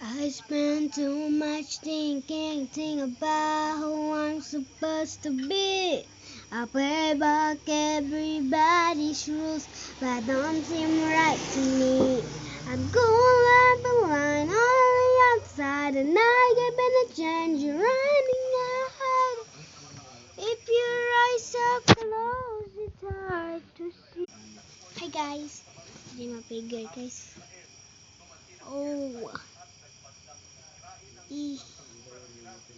I spend too much thinking about who I'm supposed to be. I play back everybody's rules, but don't seem right to me. I'm going like the line on the outside, and I get better change. You're running ahead. If your eyes are closed, it's hard to see. Hi guys, hindi mapigil guys. Oh.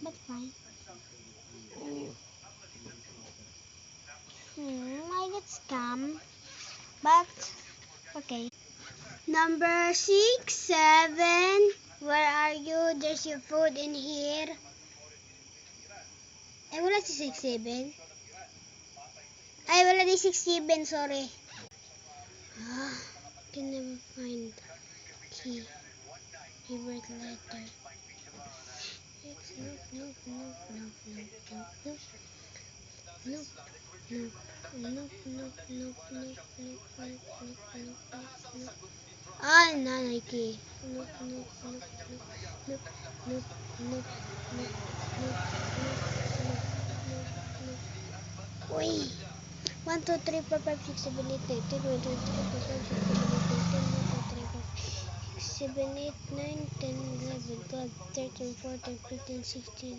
But fine. I get scam. But okay. Number 6, 7. Where are you? There's your food in here. Ay, wala si 6, 7. Ay, wala di 6, 7. Sorry. Can never find key. Favorite letter. Ah, nanay key. Uy! 1, 2, 3, 4, 5, 6, 7, 8, 9, 10, 1, 2, 3, 4, 5, 6, 7, 8, 9, 10, 11, 12, 13, 14, 15, 16,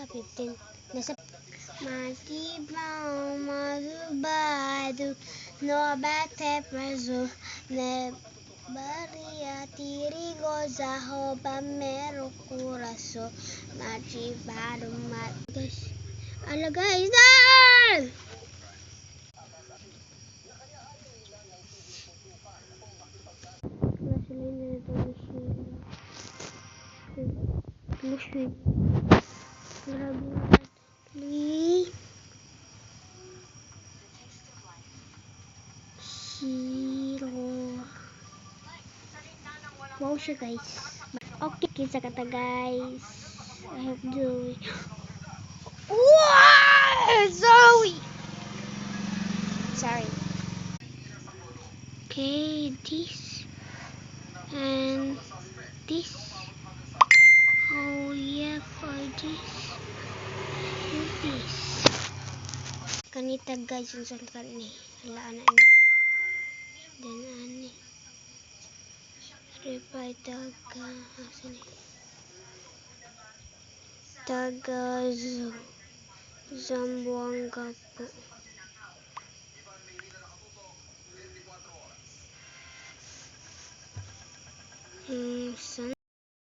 15. Nasa Matibang malubado, no bate preso, ne Baria tirigo zaho pamero kuraso, matibado mat. Guys, ala guys, dal! Wala sila hindi na ito machine. Grabe na. Please. Zero. Wow siya guys. Okay, kita kata guys. I hope Zoe. Wow! Zoe! Sorry. Okay, this. And this. Oh yeah, for this. And this. Kanita guys, yung sangkat ni. Halaan na ni. Dan ani. Reply taga. Asa ni? Taga Zamboanga po. Sana